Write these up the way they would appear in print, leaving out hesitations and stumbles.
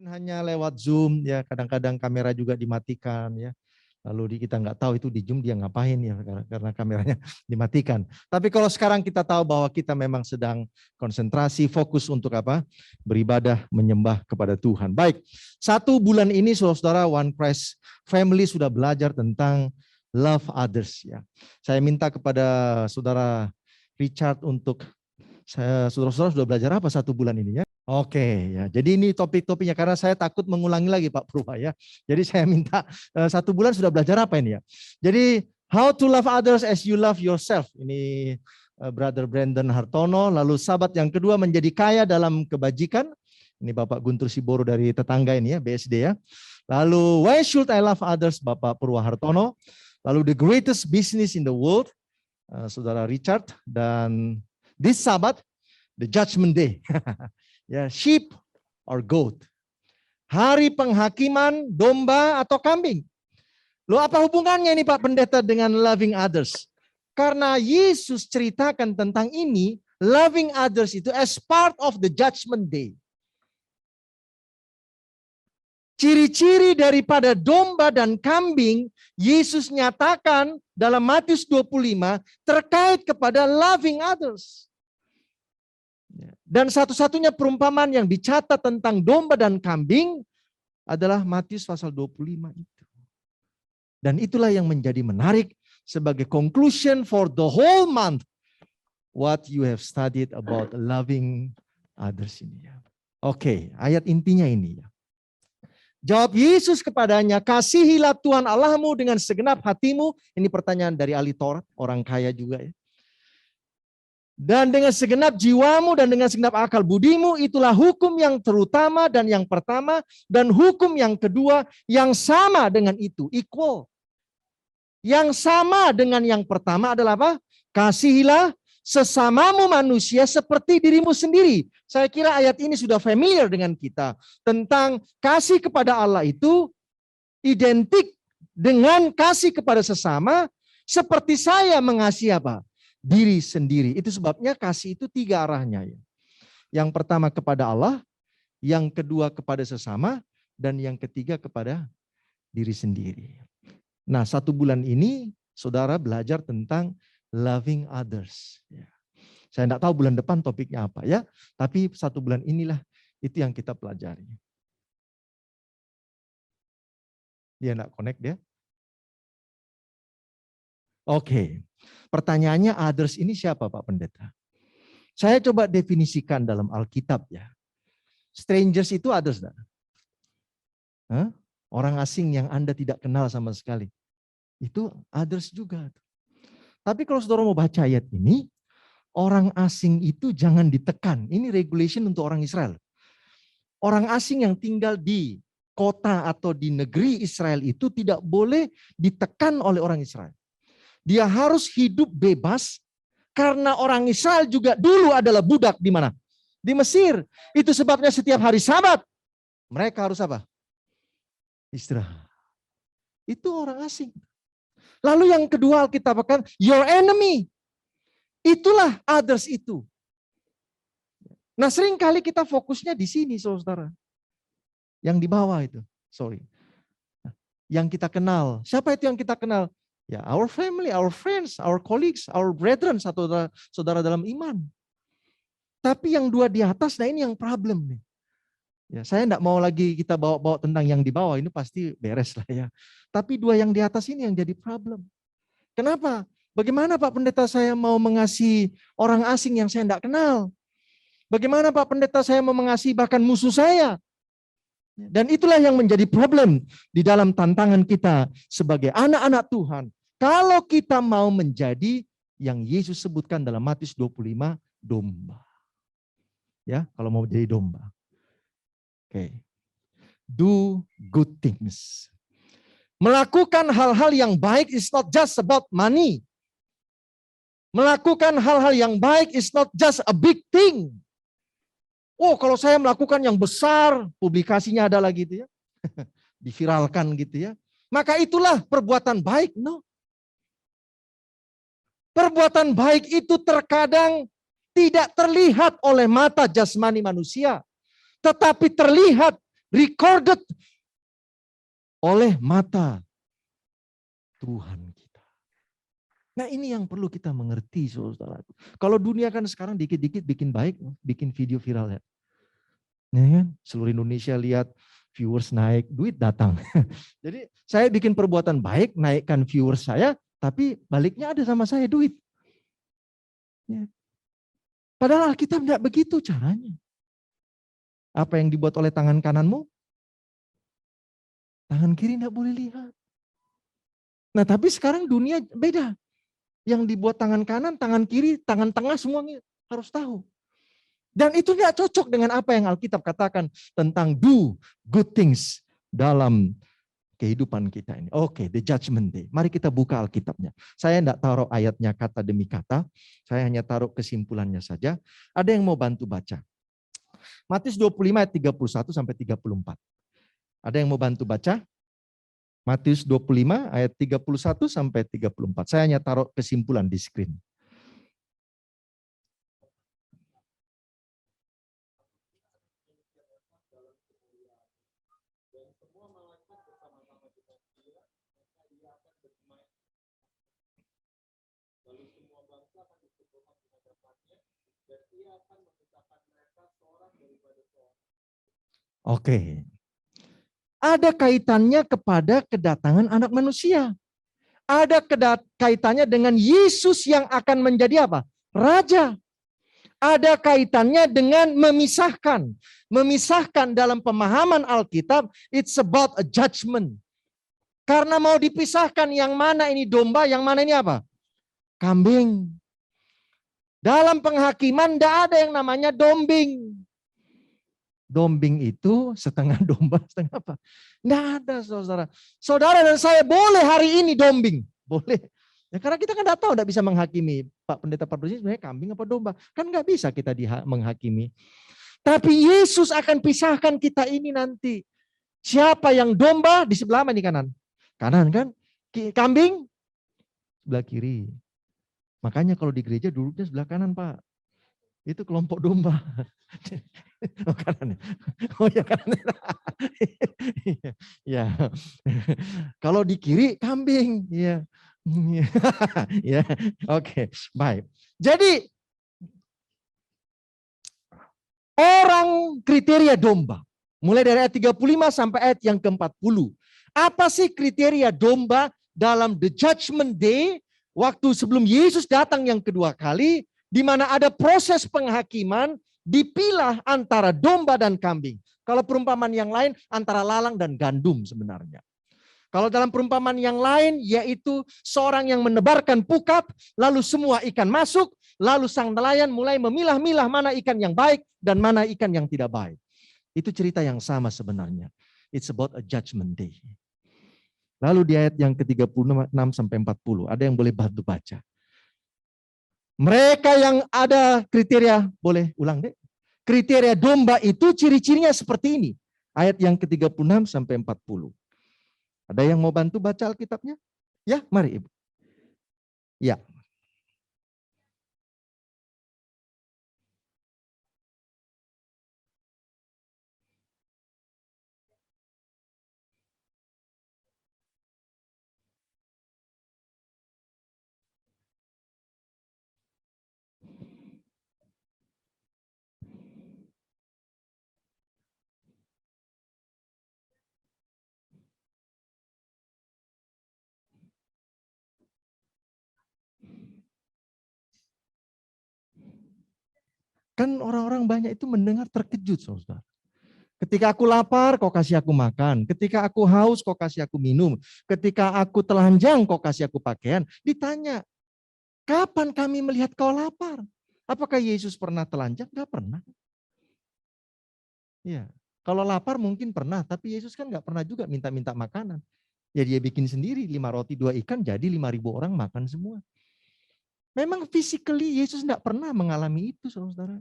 hanya lewat Zoom ya, kadang-kadang kamera juga dimatikan ya. Lalu kita nggak tahu itu di Zoom dia ngapain ya karena kameranya dimatikan. Tapi kalau sekarang kita tahu bahwa kita memang sedang konsentrasi, fokus untuk apa? Beribadah, menyembah kepada Tuhan. Baik, 1 bulan ini saudara One Christ Family sudah belajar tentang love others ya. Saya minta kepada saudara Richard untuk saudara-saudara sudah belajar apa 1 bulan ini ya? Oke ya, jadi ini topik-topiknya karena saya takut mengulangi lagi Pak Purba ya. Jadi saya minta 1 bulan sudah belajar apa ini ya. Jadi how to love others as you love yourself. Ini Brother Brandon Hartono. Lalu sahabat yang kedua menjadi kaya dalam kebajikan. Ini Bapak Guntur Siboro dari tetangga ini ya, BSD ya. Lalu why should I love others, Bapak Purwa Hartono. Lalu the greatest business in the world, Saudara Richard. Dan this Sabat, the judgment day. Ya, sheep or goat. Hari penghakiman, domba atau kambing. Loh, apa hubungannya ini Pak Pendeta dengan loving others? Karena Yesus ceritakan tentang ini, loving others itu as part of the judgment day. Ciri-ciri daripada domba dan kambing, Yesus nyatakan dalam Matius 25 terkait kepada loving others. Dan satu-satunya perumpamaan yang dicatat tentang domba dan kambing adalah Matius pasal 25 itu. Dan itulah yang menjadi menarik sebagai conclusion for the whole month. What you have studied about loving others ini ya. Oke, ayat intinya ini ya. Jawab Yesus kepadanya, kasihilah Tuhan Allahmu dengan segenap hatimu. Ini pertanyaan dari ahli Taurat, orang kaya juga ya. Dan dengan segenap jiwamu dan dengan segenap akal budimu, itulah hukum yang terutama dan yang pertama. Dan hukum yang kedua yang sama dengan itu, equal. Yang sama dengan yang pertama adalah apa? Kasihilah sesamamu manusia seperti dirimu sendiri. Saya kira ayat ini sudah familiar dengan kita. Tentang kasih kepada Allah itu identik dengan kasih kepada sesama. Seperti saya mengasihi apa? Diri sendiri. Itu sebabnya kasih itu 3 arahnya ya. Yang pertama kepada Allah, yang kedua kepada sesama, dan yang ketiga kepada diri sendiri. Nah, 1 bulan ini saudara belajar tentang loving others. Saya tidak tahu bulan depan topiknya apa ya, tapi 1 bulan inilah itu yang kita pelajari. Dia tidak connect dia. Oke. Pertanyaannya others ini siapa Pak Pendeta? Saya coba definisikan dalam Alkitab ya. Strangers itu others. Orang asing yang Anda tidak kenal sama sekali. Itu others juga. Tapi kalau saudara mau baca ayat ini, orang asing itu jangan ditekan. Ini regulation untuk orang Israel. Orang asing yang tinggal di kota atau di negeri Israel itu tidak boleh ditekan oleh orang Israel. Dia harus hidup bebas karena orang Israel juga dulu adalah budak di mana? Di Mesir. Itu sebabnya setiap hari Sabat mereka harus apa? Istirahat. Itu orang asing. Lalu yang kedua Alkitab katakan your enemy. Itulah others itu. Nah, seringkali kita fokusnya di sini saudara. Yang di bawah itu. Sorry. Yang kita kenal. Siapa itu yang kita kenal? Ya, our family, our friends, our colleagues, our brethren, saudara dalam iman. Tapi yang 2 di atas, nah ini yang problem nih. Ya, saya enggak mau lagi kita bawa-bawa tentang yang di bawah, ini pasti beres lah ya. Tapi 2 yang di atas ini yang jadi problem. Kenapa? Bagaimana Pak Pendeta saya mau mengasihi orang asing yang saya enggak kenal? Bagaimana Pak Pendeta saya mau mengasihi bahkan musuh saya? Dan itulah yang menjadi problem di dalam tantangan kita sebagai anak-anak Tuhan. Kalau kita mau menjadi yang Yesus sebutkan dalam Matius 25, domba. Ya, kalau mau jadi domba. Oke. Do good things. Melakukan hal-hal yang baik is not just about money. Melakukan hal-hal yang baik is not just a big thing. Oh, kalau saya melakukan yang besar, publikasinya ada lagi gitu ya. Diviralkan gitu ya. Maka itulah perbuatan baik. No. Perbuatan baik itu terkadang tidak terlihat oleh mata jasmani manusia. Tetapi terlihat recorded oleh mata Tuhan kita. Nah ini yang perlu kita mengerti, saudara. Kalau dunia kan sekarang dikit-dikit bikin baik, bikin video viral ya. Ya kan? Seluruh Indonesia lihat viewers naik, duit datang. Jadi saya bikin perbuatan baik, naikkan viewers saya, tapi baliknya ada sama saya duit. Ya. Padahal Alkitab tidak begitu caranya. Apa yang dibuat oleh tangan kananmu, tangan kiri tidak boleh lihat. Nah tapi sekarang dunia beda. Yang dibuat tangan kanan, tangan kiri, tangan tengah semuanya harus tahu. Dan itu tidak cocok dengan apa yang Alkitab katakan tentang do good things dalam kehidupan kita ini. Oke, the judgment day. Mari kita buka Alkitabnya. Saya tidak taruh ayatnya kata demi kata. Saya hanya taruh kesimpulannya saja. Ada yang mau bantu baca? Matius 25 ayat 31 sampai 34. Ada yang mau bantu baca? Matius 25 ayat 31 sampai 34. Saya hanya taruh kesimpulan di screen. Oke. Ada kaitannya kepada kedatangan anak manusia. Ada kaitannya dengan Yesus yang akan menjadi apa? Raja. Ada kaitannya dengan memisahkan. Memisahkan dalam pemahaman Alkitab, it's about a judgment. Karena mau dipisahkan yang mana ini domba, yang mana ini apa? Kambing. Dalam penghakiman tidak ada yang namanya dombing. Dombing itu setengah domba, setengah apa? Tidak ada, saudara. Saudara dan saya boleh hari ini dombing. Boleh. Ya, karena kita kan tidak tahu, tidak bisa menghakimi. Pak Pendeta Pardusi sebenarnya kambing apa domba. Kan nggak bisa kita menghakimi. Tapi Yesus akan pisahkan kita ini nanti. Siapa yang domba di sebelah mana, di kanan? Kanan kan? Kambing? Sebelah kiri. Makanya kalau di gereja duduknya sebelah kanan, Pak. Itu kelompok domba. Oh kanan. Oh ya kanan. Ya. Kalau di kiri kambing, ya. Ya. Oke, baik. Jadi orang kriteria domba. Mulai dari ayat 35 sampai ayat yang ke-40. Apa sih kriteria domba dalam the judgment day, waktu sebelum Yesus datang yang kedua kali, di mana ada proses penghakiman, dipilah antara domba dan kambing. Kalau perumpamaan yang lain antara lalang dan gandum sebenarnya. Kalau dalam perumpamaan yang lain yaitu seorang yang menebarkan pukat, lalu semua ikan masuk, lalu sang nelayan mulai memilah-milah mana ikan yang baik dan mana ikan yang tidak baik. Itu cerita yang sama sebenarnya. It's about a judgment day. Lalu di ayat yang ke-36 sampai 40, ada yang boleh bantu baca. Mereka yang ada kriteria, boleh ulang deh. Kriteria domba itu ciri-cirinya seperti ini. Ayat yang ke-36 sampai 40. Ada yang mau bantu baca Alkitabnya? Ya, mari Ibu. Ya. Kan orang-orang banyak itu mendengar terkejut, saudara. Ketika aku lapar, kau kasih aku makan. Ketika aku haus, kau kasih aku minum. Ketika aku telanjang, kau kasih aku pakaian. Ditanya, kapan kami melihat kau lapar? Apakah Yesus pernah telanjang? Enggak pernah. Ya, kalau lapar mungkin pernah, tapi Yesus kan enggak pernah juga minta-minta makanan. Ya dia bikin sendiri, 5 roti 2 ikan, jadi 5.000 orang makan semua. Memang physically Yesus enggak pernah mengalami itu, saudara.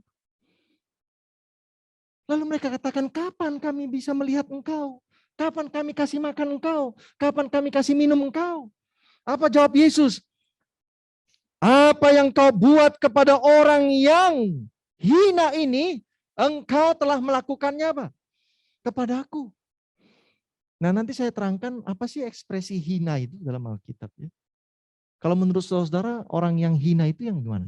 Lalu mereka katakan, kapan kami bisa melihat engkau? Kapan kami kasih makan engkau? Kapan kami kasih minum engkau? Apa jawab Yesus? Apa yang kau buat kepada orang yang hina ini, engkau telah melakukannya apa? kepadaku. Nah, nanti saya terangkan apa sih ekspresi hina itu dalam Alkitab ya. Kalau menurut saudara, orang yang hina itu yang gimana?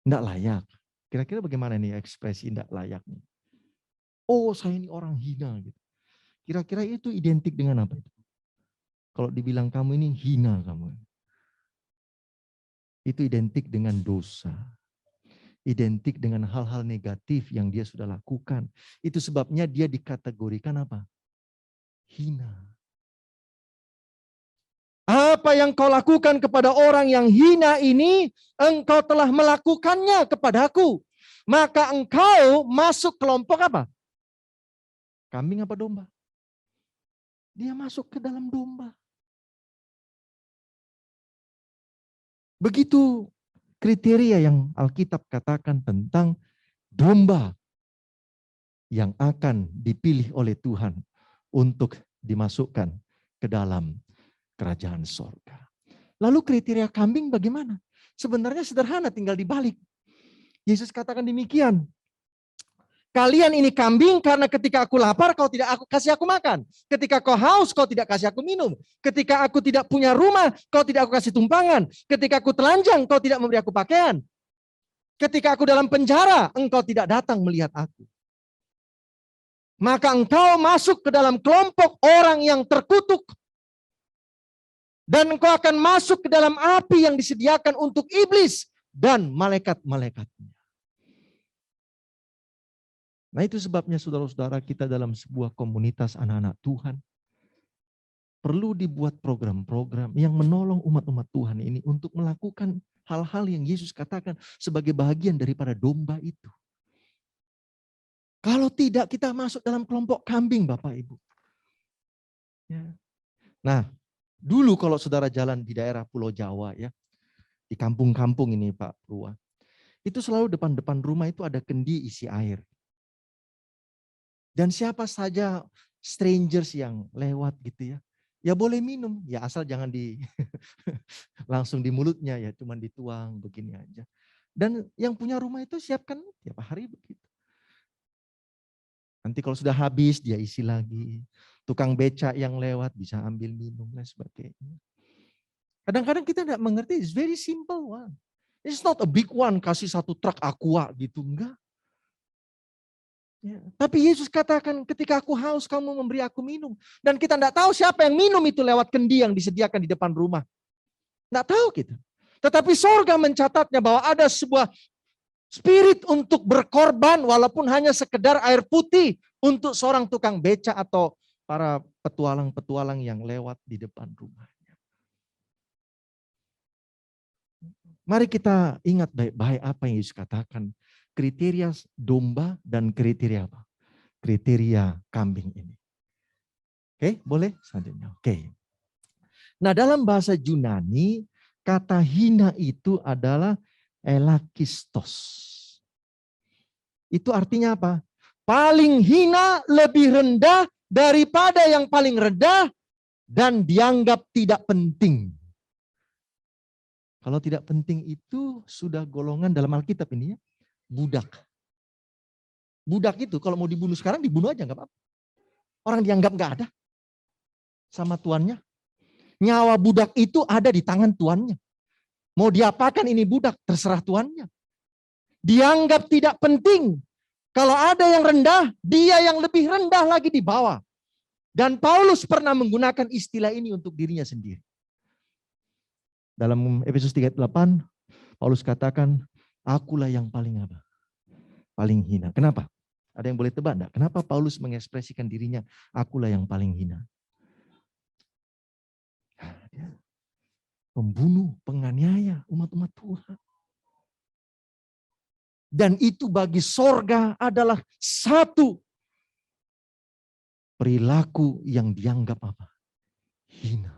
Tidak layak. Kira-kira bagaimana nih ekspresi tidak layak? Oh, saya ini orang hina gitu. Kira-kira itu identik dengan apa itu? Kalau dibilang kamu ini hina kamu. Itu identik dengan dosa. Identik dengan hal-hal negatif yang dia sudah lakukan. Itu sebabnya dia dikategorikan apa? Hina. Apa yang kau lakukan kepada orang yang hina ini, engkau telah melakukannya kepadaku. Maka engkau masuk kelompok apa? Kambing apa domba? Dia masuk ke dalam domba. Begitu kriteria yang Alkitab katakan tentang domba yang akan dipilih oleh Tuhan untuk dimasukkan ke dalam kerajaan sorga. Lalu kriteria kambing bagaimana? Sebenarnya sederhana, tinggal dibalik. Yesus katakan demikian. Kalian ini kambing karena ketika aku lapar kau tidak kasih aku makan. Ketika kau haus kau tidak kasih aku minum. Ketika aku tidak punya rumah kau tidak aku kasih tumpangan. Ketika aku telanjang kau tidak memberi aku pakaian. Ketika aku dalam penjara engkau tidak datang melihat aku. Maka engkau masuk ke dalam kelompok orang yang terkutuk. Dan engkau akan masuk ke dalam api yang disediakan untuk iblis dan malaikat-malaikatnya. Nah itu sebabnya saudara-saudara kita dalam sebuah komunitas anak-anak Tuhan. Perlu dibuat program-program yang menolong umat-umat Tuhan ini untuk melakukan hal-hal yang Yesus katakan sebagai bagian daripada domba itu. Kalau tidak kita masuk dalam kelompok kambing Bapak Ibu. Ya. Nah dulu kalau saudara jalan di daerah Pulau Jawa ya, di kampung-kampung ini Pak Purwa, itu selalu depan-depan rumah itu ada kendi isi air. Dan siapa saja strangers yang lewat gitu ya, ya boleh minum, ya asal jangan langsung di mulutnya ya, cuman dituang begini aja. Dan yang punya rumah itu siapkan tiap hari begitu. Nanti kalau sudah habis dia isi lagi. Tukang becak yang lewat bisa ambil minum dan sebagainya. Kadang-kadang kita tidak mengerti, it's very simple one. It's not a big one, kasih satu truk aqua gitu, enggak. Ya. Tapi Yesus katakan ketika aku haus kamu memberi aku minum. Dan kita tidak tahu siapa yang minum itu lewat kendi yang disediakan di depan rumah. Tidak tahu kita. Tetapi sorga mencatatnya bahwa ada sebuah spirit untuk berkorban walaupun hanya sekedar air putih untuk seorang tukang becak atau para petualang-petualang yang lewat di depan rumahnya. Mari kita ingat baik-baik apa yang Yesus katakan. Kriteria domba dan kriteria apa? Kriteria kambing ini. Oke, boleh? Selanjutnya. Oke. Nah dalam bahasa Yunani, kata hina itu adalah elakistos. Itu artinya apa? Paling hina lebih rendah daripada yang paling rendah dan dianggap tidak penting. Kalau tidak penting itu sudah golongan dalam Alkitab ini ya, budak. Budak itu kalau mau dibunuh sekarang dibunuh aja nggak apa-apa. Orang dianggap nggak ada sama tuannya. Nyawa budak itu ada di tangan tuannya. Mau diapakan ini budak terserah tuannya. Dianggap tidak penting. Kalau ada yang rendah, dia yang lebih rendah lagi di bawah. Dan Paulus pernah menggunakan istilah ini untuk dirinya sendiri. Dalam Efesus 3:8, Paulus katakan, akulah yang paling apa? Paling hina. Kenapa? Ada yang boleh tebak enggak? Kenapa Paulus mengekspresikan dirinya, akulah yang paling hina? Dia pembunuh, penganiaya umat-umat Tuhan. Dan itu bagi sorga adalah satu perilaku yang dianggap apa? Hina.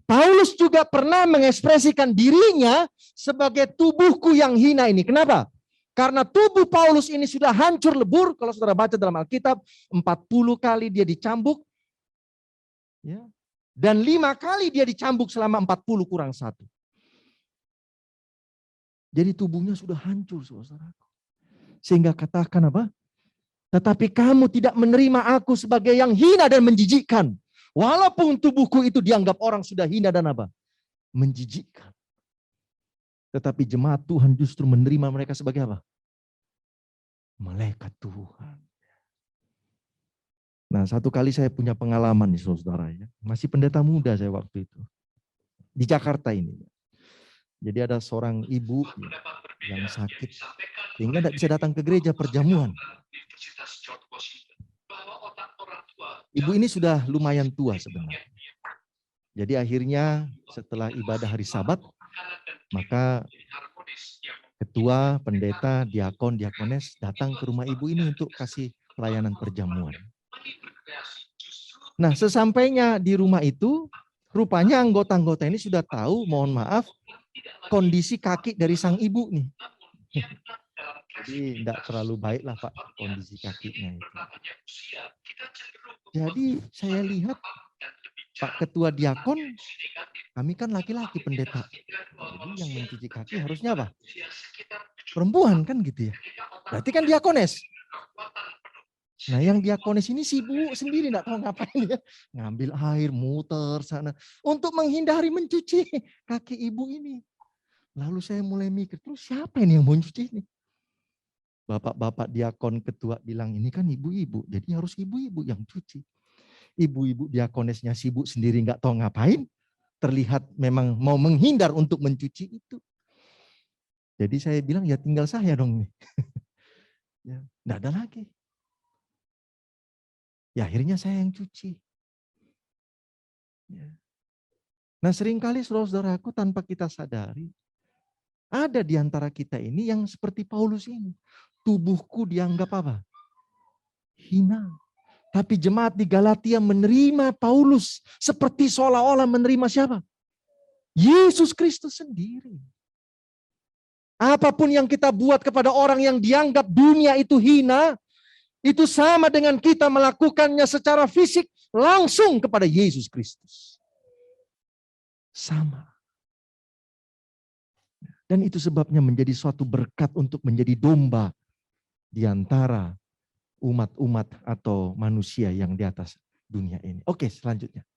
Paulus juga pernah mengekspresikan dirinya sebagai tubuhku yang hina ini. Kenapa? Karena tubuh Paulus ini sudah hancur lebur. Kalau saudara baca dalam Alkitab, 40 kali dia dicambuk. Ya. Dan 5 kali dia dicambuk selama 40 kurang 1. Jadi tubuhnya sudah hancur, saudara. Sehingga katakan apa? Tetapi kamu tidak menerima aku sebagai yang hina dan menjijikkan. Walaupun tubuhku itu dianggap orang sudah hina dan apa? Menjijikkan. Tetapi jemaat Tuhan justru menerima mereka sebagai apa? Malaikat Tuhan. Nah, satu kali saya punya pengalaman nih saudara ya. Masih pendeta muda saya waktu itu. Di Jakarta ini. Jadi ada seorang ibu yang sakit. Sehingga tidak bisa datang ke gereja perjamuan. Ibu ini sudah lumayan tua sebenarnya. Jadi akhirnya setelah ibadah hari Sabat, maka ketua, pendeta, diakon, diakones datang ke rumah ibu ini untuk kasih pelayanan perjamuan. Nah, sesampainya di rumah itu, rupanya anggota-anggota ini sudah tahu, mohon maaf, kondisi kaki dari sang ibu nih. Jadi tidak terlalu baik lah Pak kondisi kakinya itu. Jadi saya lihat Pak Ketua Diakon, kami kan laki-laki pendeta. Jadi yang mencuci kaki harusnya apa? Perempuan kan gitu ya. Berarti kan diakones. Nah yang diakones ini sibuk sendiri, enggak tahu ngapain ya. Ngambil air, muter sana. Untuk menghindari mencuci kaki ibu ini. Lalu saya mulai mikir, terus siapa ini yang mau mencuci ini? Bapak-bapak diakon ketua bilang, ini kan ibu-ibu. Jadi harus ibu-ibu yang cuci. Ibu-ibu diakonesnya sibuk sendiri enggak tahu ngapain. Terlihat memang mau menghindar untuk mencuci itu. Jadi saya bilang, ya tinggal saya dong nih. Ya, enggak ada lagi. Ya akhirnya saya yang cuci. Ya. Nah seringkali saudara-saudaraku tanpa kita sadari, ada di antara kita ini yang seperti Paulus ini. Tubuhku dianggap apa? Hina. Tapi jemaat di Galatia menerima Paulus seperti seolah-olah menerima siapa? Yesus Kristus sendiri. Apapun yang kita buat kepada orang yang dianggap dunia itu hina, itu sama dengan kita melakukannya secara fisik langsung kepada Yesus Kristus. Sama. Dan itu sebabnya menjadi suatu berkat untuk menjadi domba di antara umat-umat atau manusia yang di atas dunia ini. Oke, selanjutnya.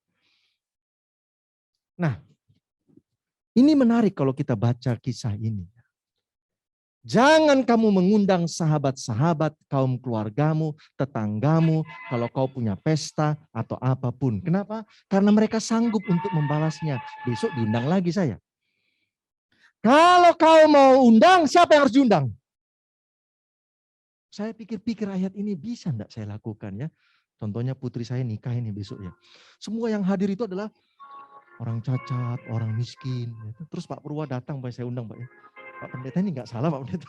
Nah, ini menarik kalau kita baca kisah ini. Jangan kamu mengundang sahabat-sahabat, kaum keluargamu, tetanggamu, kalau kau punya pesta atau apapun. Kenapa? Karena mereka sanggup untuk membalasnya. Besok diundang lagi saya. Kalau kau mau undang, siapa yang harus diundang? Saya pikir-pikir ayat ini bisa enggak saya lakukan ya. Contohnya putri saya nikah ini besok ya. Semua yang hadir itu adalah orang cacat, orang miskin. Terus Pak Purwa datang, Pak, saya undang Pak ya. Pak Pendeta ini enggak salah Pak Pendeta.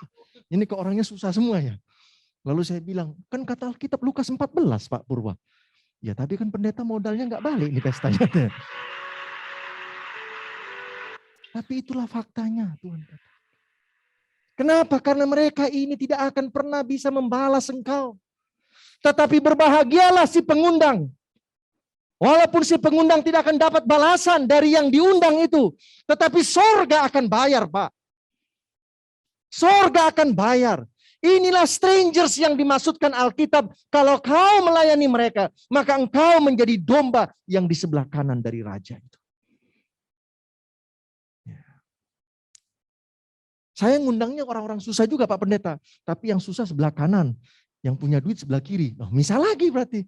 Ini ke orangnya susah semuanya. Lalu saya bilang, kan kata Alkitab Lukas 14 Pak Purwa. Ya tapi kan pendeta modalnya enggak balik nih pestanya. Tapi itulah faktanya Tuhan. Kenapa? Karena mereka ini tidak akan pernah bisa membalas engkau. Tetapi berbahagialah si pengundang. Walaupun si pengundang tidak akan dapat balasan dari yang diundang itu. Tetapi sorga akan bayar Pak. Sorga akan bayar. Inilah strangers yang dimaksudkan Alkitab. Kalau kau melayani mereka, maka engkau menjadi domba yang di sebelah kanan dari raja itu. Saya ngundangnya orang-orang susah juga Pak Pendeta. Tapi yang susah sebelah kanan. Yang punya duit sebelah kiri. Oh, misal lagi berarti.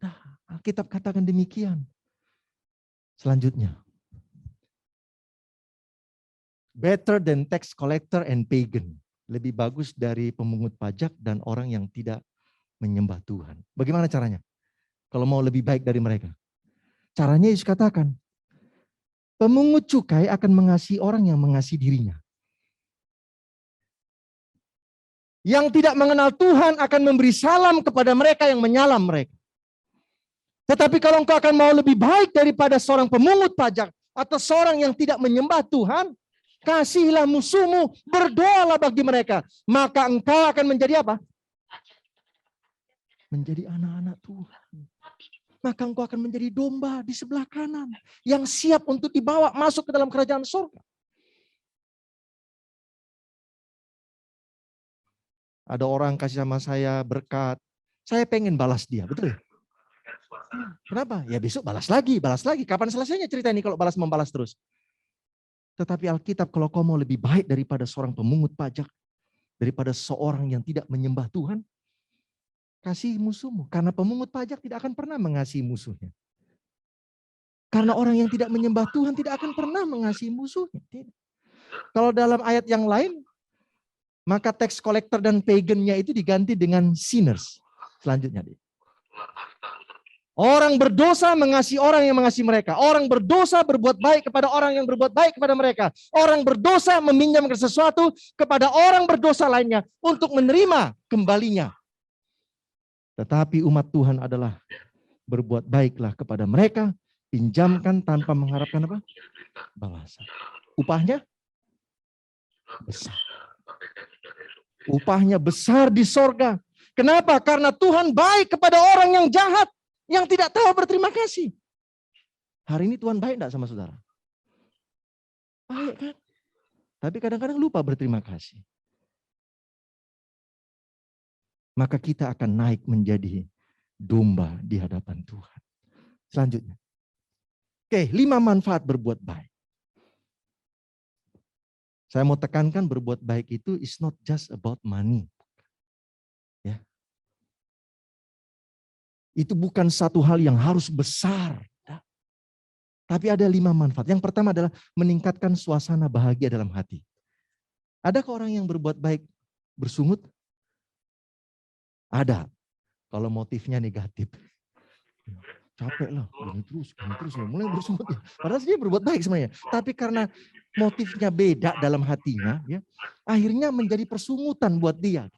Nah, Alkitab katakan demikian. Selanjutnya. Better than tax collector and pagan. Lebih bagus dari pemungut pajak dan orang yang tidak menyembah Tuhan. Bagaimana caranya? Kalau mau lebih baik dari mereka. Caranya Yesus katakan. Pemungut cukai akan mengasihi orang yang mengasihi dirinya. Yang tidak mengenal Tuhan akan memberi salam kepada mereka yang menyalam mereka. Tetapi kalau engkau akan mau lebih baik daripada seorang pemungut pajak atau seorang yang tidak menyembah Tuhan, kasihilah musuhmu, berdoalah bagi mereka. Maka engkau akan menjadi apa? Menjadi anak-anak Tuhan. Maka engkau akan menjadi domba di sebelah kanan yang siap untuk dibawa masuk ke dalam kerajaan surga. Ada orang kasih sama saya berkat, saya pengen balas dia, betul ya? Kenapa? Ya besok balas lagi, balas lagi. Kapan selesainya cerita ini kalau balas membalas terus? Tetapi Alkitab, kalau kau mau lebih baik daripada seorang pemungut pajak, daripada seorang yang tidak menyembah Tuhan, kasih musuhmu. Karena pemungut pajak tidak akan pernah mengasihi musuhnya. Karena orang yang tidak menyembah Tuhan tidak akan pernah mengasihi musuhnya. Tidak. Kalau dalam ayat yang lain, maka tax collector dan pagan-nya itu diganti dengan sinners. Selanjutnya. Orang berdosa mengasihi orang yang mengasihi mereka. Orang berdosa berbuat baik kepada orang yang berbuat baik kepada mereka. Orang berdosa meminjamkan sesuatu kepada orang berdosa lainnya untuk menerima kembalinya. Tetapi umat Tuhan adalah berbuat baiklah kepada mereka, pinjamkan tanpa mengharapkan apa? Balasan. Upahnya besar. Upahnya besar di sorga. Kenapa? Karena Tuhan baik kepada orang yang jahat, yang tidak tahu berterima kasih. Hari ini Tuhan baik enggak sama saudara? Baik kan? Tapi kadang-kadang lupa berterima kasih. Maka kita akan naik menjadi domba di hadapan Tuhan. Selanjutnya. Oke, 5 manfaat berbuat baik. Saya mau tekankan berbuat baik itu is not just about money. Ya. Itu bukan satu hal yang harus besar. Tapi ada 5 manfaat. Yang pertama adalah meningkatkan suasana bahagia dalam hati. Adakah orang yang berbuat baik bersungut? Ada. Kalau motifnya negatif. Capek lah, gini terus, mulai bersungut ya. Padahal dia berbuat baik sebenarnya. Tapi karena motifnya beda dalam hatinya, ya, akhirnya menjadi persungutan buat dia.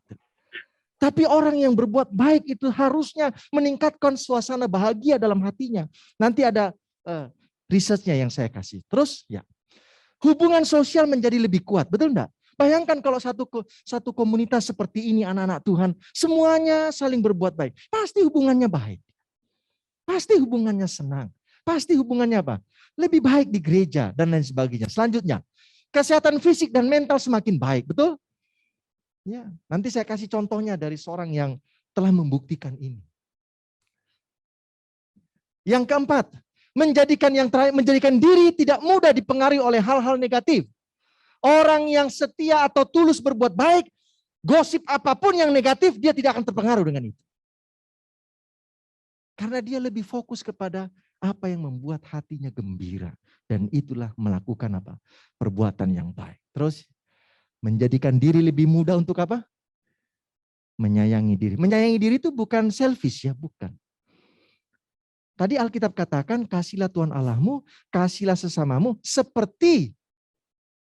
Tapi orang yang berbuat baik itu harusnya meningkatkan suasana bahagia dalam hatinya. Nanti ada risetnya yang saya kasih. Terus ya, hubungan sosial menjadi lebih kuat, betul enggak? Bayangkan kalau satu komunitas seperti ini, anak-anak Tuhan, semuanya saling berbuat baik. Pasti hubungannya baik. Pasti hubungannya senang. Pasti hubungannya apa? Lebih baik di gereja dan lain sebagainya. Selanjutnya, kesehatan fisik dan mental semakin baik, betul? Ya, nanti saya kasih contohnya dari seorang yang telah membuktikan ini. Yang keempat, menjadikan diri tidak mudah dipengaruhi oleh hal-hal negatif. Orang yang setia atau tulus berbuat baik, gosip apapun yang negatif, dia tidak akan terpengaruh dengan itu. Karena dia lebih fokus kepada apa yang membuat hatinya gembira. Dan itulah melakukan apa? Perbuatan yang baik. Terus, menjadikan diri lebih mudah untuk apa? Menyayangi diri. Menyayangi diri itu bukan selfish ya, bukan. Tadi Alkitab katakan, kasihlah Tuhan Allahmu, kasihlah sesamamu seperti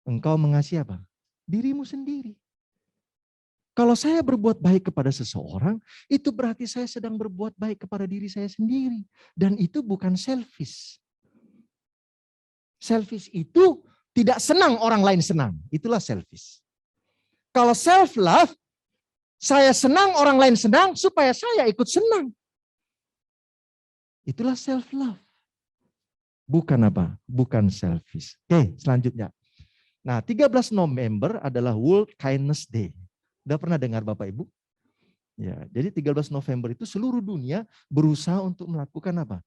engkau mengasihi apa? Dirimu sendiri. Kalau saya berbuat baik kepada seseorang, itu berarti saya sedang berbuat baik kepada diri saya sendiri. Dan itu bukan selfish. Selfish itu tidak senang orang lain senang. Itulah selfish. Kalau self-love, saya senang orang lain senang supaya saya ikut senang. Itulah self-love. Bukan apa? Bukan selfish. Oke, selanjutnya. Nah, 13 November adalah World Kindness Day. Udah pernah dengar Bapak Ibu? Ya, jadi 13 November itu seluruh dunia berusaha untuk melakukan apa?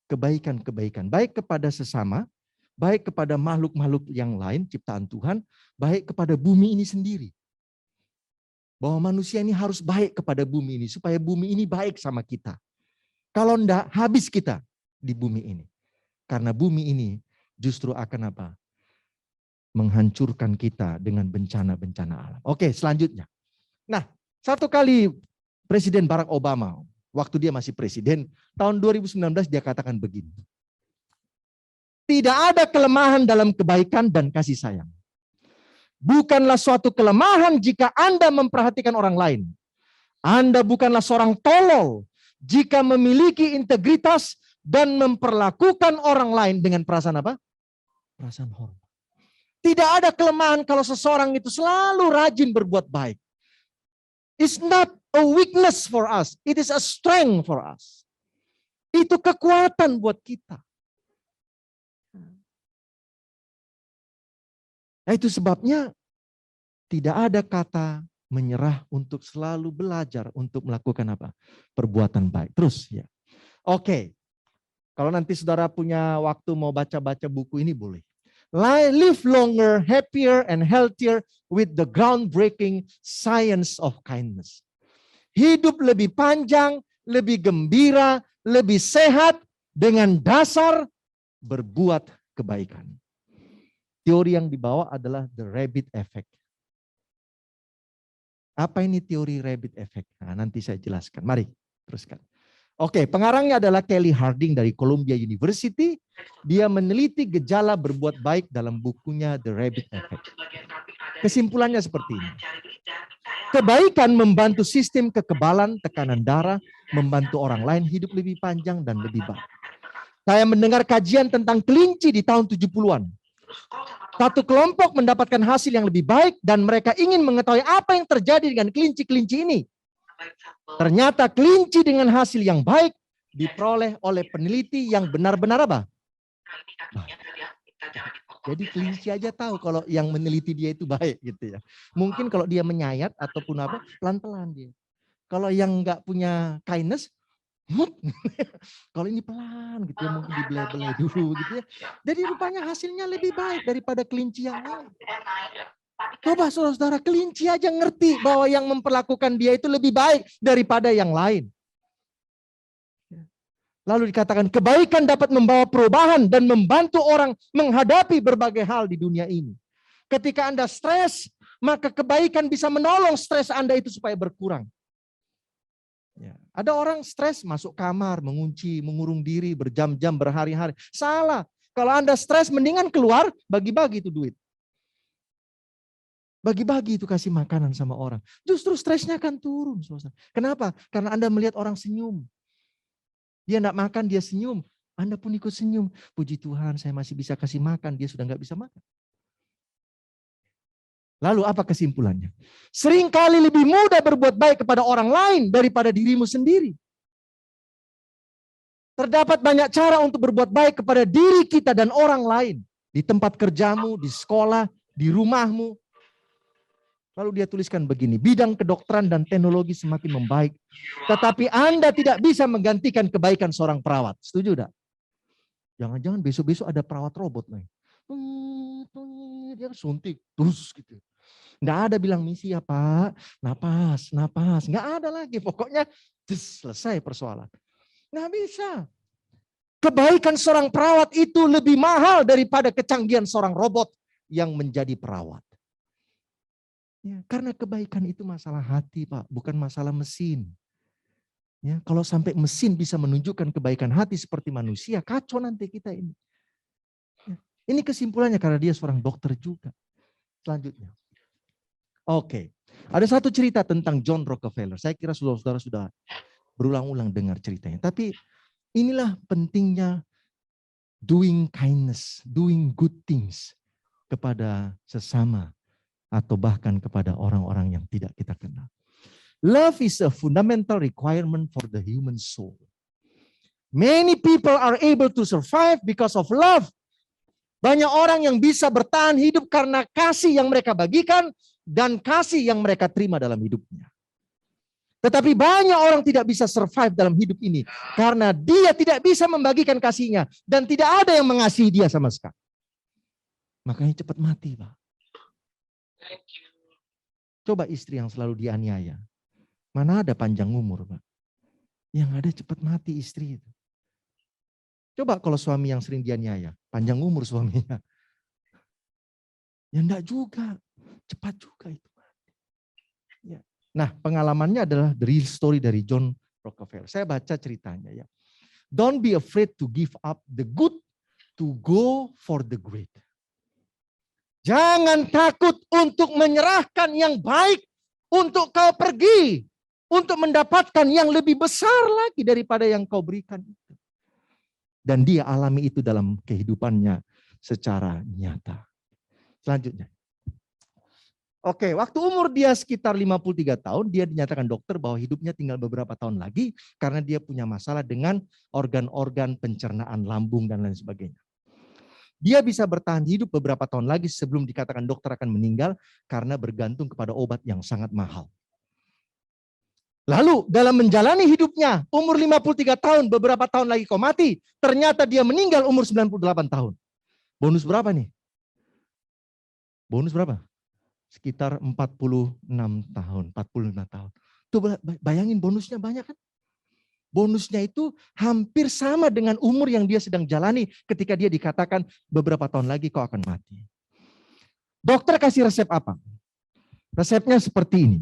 Kebaikan-kebaikan. Baik kepada sesama, baik kepada makhluk-makhluk yang lain, ciptaan Tuhan, baik kepada bumi ini sendiri. Bahwa manusia ini harus baik kepada bumi ini, supaya bumi ini baik sama kita. Kalau enggak, habis kita di bumi ini. Karena bumi ini justru akan apa? Menghancurkan kita dengan bencana-bencana alam. Oke, selanjutnya. Nah, satu kali Presiden Barack Obama, waktu dia masih presiden, tahun 2019 dia katakan begini. Tidak ada kelemahan dalam kebaikan dan kasih sayang. Bukanlah suatu kelemahan jika Anda memperhatikan orang lain. Anda bukanlah seorang tolol jika memiliki integritas dan memperlakukan orang lain dengan perasaan apa? Perasaan hormat. Tidak ada kelemahan kalau seseorang itu selalu rajin berbuat baik. It's not a weakness for us. It is a strength for us. Itu kekuatan buat kita. Nah, itu sebabnya tidak ada kata menyerah untuk selalu belajar untuk melakukan apa? Perbuatan baik. Terus ya. Oke. Kalau nanti saudara punya waktu mau baca-baca buku ini boleh. Live longer, happier, and healthier with the groundbreaking science of kindness. Hidup lebih panjang, lebih gembira, lebih sehat dengan dasar berbuat kebaikan. Teori yang dibawa adalah the rabbit effect. Apa ini teori rabbit effect? Nah, nanti saya jelaskan. Mari teruskan. Oke, pengarangnya adalah Kelly Harding dari Columbia University. Dia meneliti gejala berbuat baik dalam bukunya The Rabbit Effect. Kesimpulannya seperti ini. Kebaikan membantu sistem kekebalan, tekanan darah, membantu orang lain hidup lebih panjang dan lebih baik. Saya mendengar kajian tentang kelinci di tahun 70-an. Satu kelompok mendapatkan hasil yang lebih baik dan mereka ingin mengetahui apa yang terjadi dengan kelinci-kelinci ini. Ternyata kelinci dengan hasil yang baik diperoleh oleh peneliti yang benar-benar apa? Jadi kelinci aja tahu kalau yang meneliti dia itu baik gitu ya. Mungkin kalau dia menyayat ataupun apa, pelan-pelan dia. Kalau yang nggak punya kindness, kalau ini pelan gitu ya, mungkin dibelai-belai dulu gitu ya. Jadi rupanya hasilnya lebih baik daripada kelinci yang lain. Coba saudara-saudara, kelinci aja ngerti bahwa yang memperlakukan dia itu lebih baik daripada yang lain. Lalu dikatakan kebaikan dapat membawa perubahan dan membantu orang menghadapi berbagai hal di dunia ini. Ketika Anda stres, maka kebaikan bisa menolong stres Anda itu supaya berkurang. Ya. Ada orang stres masuk kamar, mengunci, mengurung diri, berjam-jam, berhari-hari. Salah. Kalau Anda stres, mendingan keluar, bagi-bagi itu duit. Bagi-bagi itu kasih makanan sama orang. Justru stresnya akan turun. Kenapa? Karena Anda melihat orang senyum. Dia enggak makan, dia senyum. Anda pun ikut senyum. Puji Tuhan, saya masih bisa kasih makan. Dia sudah enggak bisa makan. Lalu apa kesimpulannya? Seringkali lebih mudah berbuat baik kepada orang lain daripada dirimu sendiri. Terdapat banyak cara untuk berbuat baik kepada diri kita dan orang lain. Di tempat kerjamu, di sekolah, di rumahmu. Lalu dia tuliskan begini, bidang kedokteran dan teknologi semakin membaik. Tetapi Anda tidak bisa menggantikan kebaikan seorang perawat. Setuju enggak? Jangan-jangan besok-besok ada perawat robot nih. Dia suntik, terus gitu. Nggak ada bilang misi ya Pak, napas, nggak ada lagi. Pokoknya selesai persoalan. Nggak bisa. Kebaikan seorang perawat itu lebih mahal daripada kecanggihan seorang robot yang menjadi perawat. Ya, karena kebaikan itu masalah hati Pak, bukan masalah mesin. Ya, kalau sampai mesin bisa menunjukkan kebaikan hati seperti manusia, kacau nanti kita ini. Ya, ini kesimpulannya karena dia seorang dokter juga. Selanjutnya. Oke, ada satu cerita tentang John Rockefeller. Saya kira saudara-saudara sudah berulang-ulang dengar ceritanya. Tapi inilah pentingnya doing kindness, doing good things kepada sesama atau bahkan kepada orang-orang yang tidak kita kenal. Love is a fundamental requirement for the human soul. Many people are able to survive because of love. Banyak orang yang bisa bertahan hidup karena kasih yang mereka bagikan dan kasih yang mereka terima dalam hidupnya. Tetapi banyak orang tidak bisa survive dalam hidup ini karena dia tidak bisa membagikan kasihnya dan tidak ada yang mengasihi dia sama sekali. Makanya cepat mati, Pak. Coba istri yang selalu dianiaya. Mana ada panjang umur, Pak? Yang ada cepat mati istri itu. Coba kalau suami yang sering dianiaya, panjang umur suaminya. Ya enggak juga, cepat juga itu. Ya. Nah, pengalamannya adalah the real story dari John Rockefeller. Saya baca ceritanya ya. Don't be afraid to give up the good to go for the great. Jangan takut untuk menyerahkan yang baik untuk kau pergi. Untuk mendapatkan yang lebih besar lagi daripada yang kau berikan itu. Dan dia alami itu dalam kehidupannya secara nyata. Selanjutnya. Oke, waktu umur dia sekitar 53 tahun, dia dinyatakan dokter bahwa hidupnya tinggal beberapa tahun lagi karena dia punya masalah dengan organ-organ pencernaan lambung dan lain sebagainya. Dia bisa bertahan hidup beberapa tahun lagi sebelum dikatakan dokter akan meninggal karena bergantung kepada obat yang sangat mahal. Lalu dalam menjalani hidupnya, umur 53 tahun, beberapa tahun lagi kau mati, ternyata dia meninggal umur 98 tahun. Bonus berapa nih? Bonus berapa? Sekitar 46 tahun, 45 tahun. Tuh bayangin bonusnya banyak kan? Bonusnya itu hampir sama dengan umur yang dia sedang jalani ketika dia dikatakan beberapa tahun lagi kau akan mati. Dokter kasih resep apa? Resepnya seperti ini.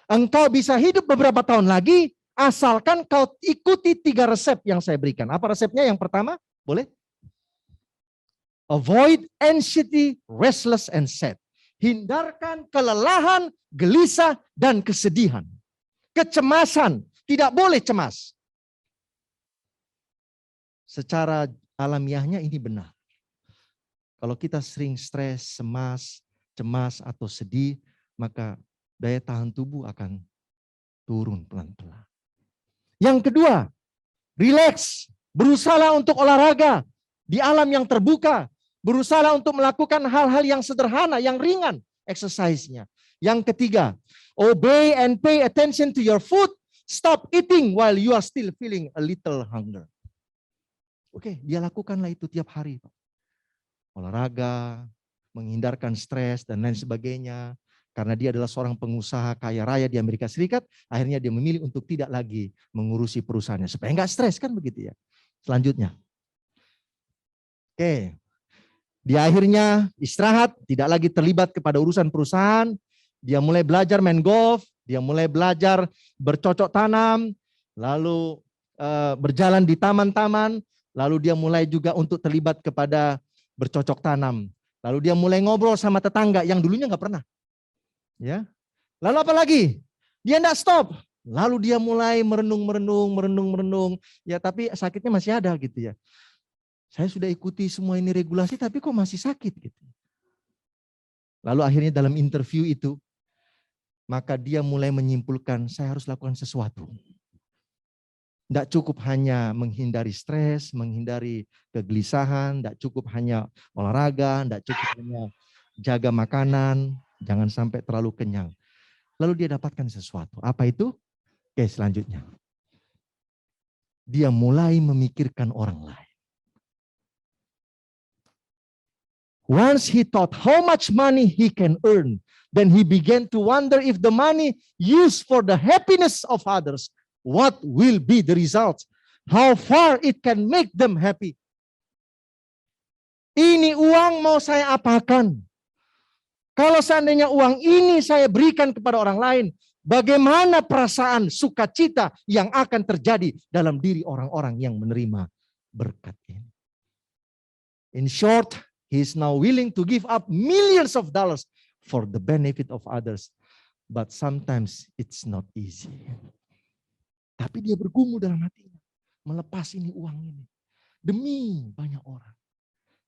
Engkau bisa hidup beberapa tahun lagi asalkan kau ikuti 3 resep yang saya berikan. Apa resepnya? Yang pertama, boleh? Avoid anxiety, restless, and sad. Hindarkan kelelahan, gelisah, dan kesedihan. Kecemasan, tidak boleh cemas. Secara alamiahnya ini benar. Kalau kita sering stres, cemas, atau sedih, maka daya tahan tubuh akan turun pelan-pelan. Yang kedua, relax, berusaha untuk olahraga di alam yang terbuka, berusaha untuk melakukan hal-hal yang sederhana, yang ringan, exercise-nya. Yang ketiga, obey and pay attention to your food, stop eating while you are still feeling a little hunger. Oke, dia lakukanlah itu tiap hari. Olahraga, menghindarkan stres, dan lain sebagainya. Karena dia adalah seorang pengusaha kaya raya di Amerika Serikat, akhirnya dia memilih untuk tidak lagi mengurusi perusahaannya. Supaya nggak stres kan begitu ya. Selanjutnya. Oke. Dia akhirnya istirahat, tidak lagi terlibat kepada urusan perusahaan. Dia mulai belajar main golf, dia mulai belajar bercocok tanam, lalu berjalan di taman-taman, lalu dia mulai juga untuk terlibat kepada bercocok tanam. Lalu dia mulai ngobrol sama tetangga yang dulunya nggak pernah. Ya. Lalu apa lagi? Dia enggak stop. Lalu dia mulai merenung. Ya, tapi sakitnya masih ada gitu ya. Saya sudah ikuti semua ini regulasi tapi kok masih sakit gitu. Lalu akhirnya dalam interview itu maka dia mulai menyimpulkan saya harus lakukan sesuatu. Tidak cukup hanya menghindari stres, menghindari kegelisahan, tidak cukup hanya olahraga, tidak cukup hanya jaga makanan, jangan sampai terlalu kenyang. Lalu dia dapatkan sesuatu. Apa itu? Oke, selanjutnya. Dia mulai memikirkan orang lain. Once he thought how much money he can earn, then he began to wonder if the money used for the happiness of others, what will be the result? How far it can make them happy? Ini uang mau saya apakan? Kalau seandainya uang ini saya berikan kepada orang lain, bagaimana perasaan sukacita yang akan terjadi dalam diri orang-orang yang menerima berkat ini? In short, he is now willing to give up millions of dollars for the benefit of others. But sometimes it's not easy. Tapi dia bergumul dalam hatinya. Melepas ini uang ini. Demi banyak orang.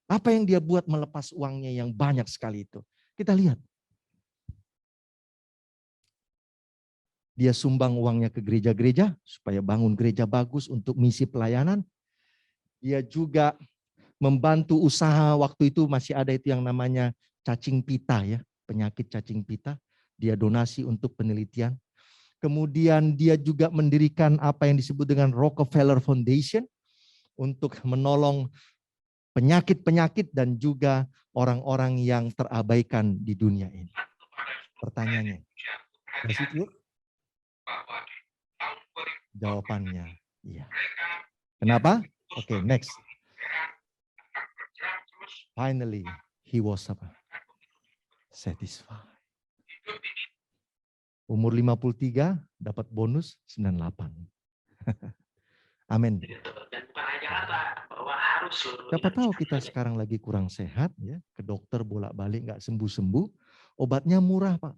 Apa yang dia buat melepas uangnya yang banyak sekali itu? Kita lihat. Dia sumbang uangnya ke gereja-gereja supaya bangun gereja bagus untuk misi pelayanan. Dia juga membantu usaha, waktu itu masih ada itu yang namanya cacing pita ya, penyakit cacing pita. Dia donasi untuk penelitian. Kemudian dia juga mendirikan apa yang disebut dengan Rockefeller Foundation untuk menolong penyakit-penyakit dan juga orang-orang yang terabaikan di dunia ini. Pertanyaannya, jawabannya iya. Kenapa? Oke, next. Finally, he was satisfied. Umur 53 dapat bonus 98. Amin. Siapa tahu kita sekarang lagi kurang sehat ya, ke dokter bolak-balik nggak sembuh-sembuh, obatnya murah Pak.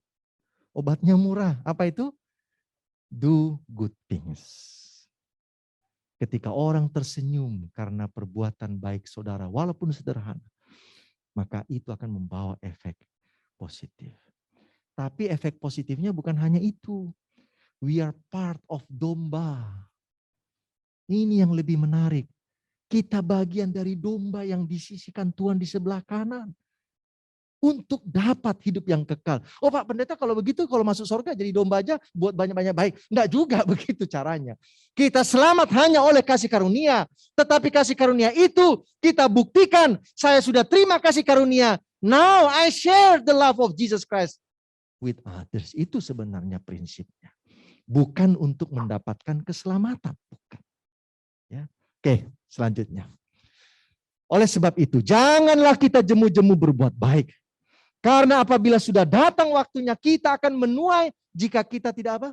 Obatnya murah. Apa itu? Do good things. Ketika orang tersenyum karena perbuatan baik saudara, walaupun sederhana, maka itu akan membawa efek positif. Tapi efek positifnya bukan hanya itu. We are part of domba. Ini yang lebih menarik. Kita bagian dari domba yang disisihkan Tuhan di sebelah kanan. Untuk dapat hidup yang kekal. Oh Pak Pendeta, kalau begitu kalau masuk surga jadi domba aja buat banyak-banyak baik. Enggak juga begitu caranya. Kita selamat hanya oleh kasih karunia. Tetapi kasih karunia itu kita buktikan. Saya sudah terima kasih karunia. Now I share the love of Jesus Christ with others. Itu sebenarnya prinsipnya. Bukan untuk mendapatkan keselamatan. Bukan. Ya. Oke, selanjutnya. Oleh sebab itu, janganlah kita jemu-jemu berbuat baik. Karena apabila sudah datang waktunya, kita akan menuai jika kita tidak apa?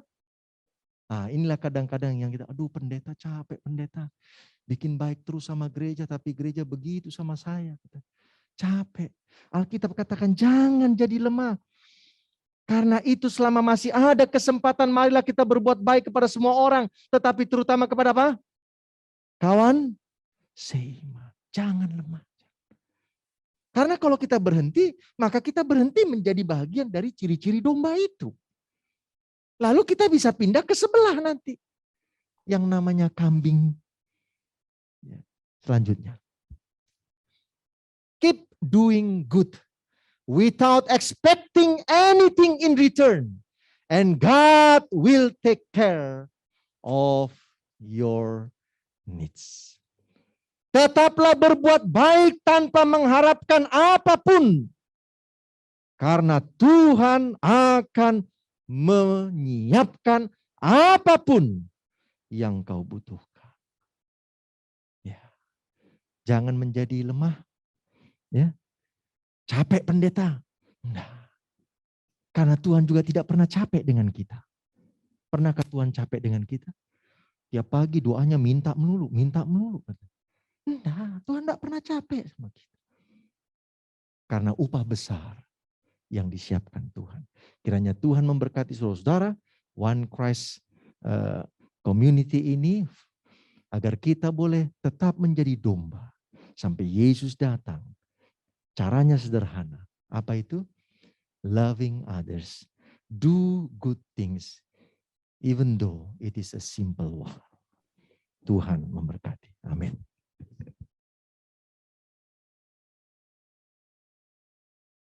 Nah, inilah kadang-kadang yang kita, aduh pendeta capek pendeta. Bikin baik terus sama gereja, tapi gereja begitu sama saya. Capek. Alkitab katakan jangan jadi lemah. Karena itu selama masih ada kesempatan, marilah kita berbuat baik kepada semua orang. Tetapi terutama kepada apa? Kawan seiman. Jangan lemah. Karena kalau kita berhenti, maka kita berhenti menjadi bagian dari ciri-ciri domba itu. Lalu kita bisa pindah ke sebelah nanti. Yang namanya kambing. Selanjutnya. Keep doing good. Without expecting anything in return. And God will take care of your needs. Tetaplah berbuat baik tanpa mengharapkan apapun. Karena Tuhan akan menyiapkan apapun yang kau butuhkan. Ya. Jangan menjadi lemah. Ya. Capek pendeta. Enggak. Karena Tuhan juga tidak pernah capek dengan kita. Pernahkah Tuhan capek dengan kita? Tiap pagi doanya minta melulu, minta melulu. Enggak, Tuhan tidak pernah capek sama kita. Karena upah besar yang disiapkan Tuhan. Kiranya Tuhan memberkati saudara-saudara, One Christ community ini, agar kita boleh tetap menjadi domba. Sampai Yesus datang. Caranya sederhana. Apa itu? Loving others. Do good things. Even though it is a simple one. Tuhan memberkati. Amin.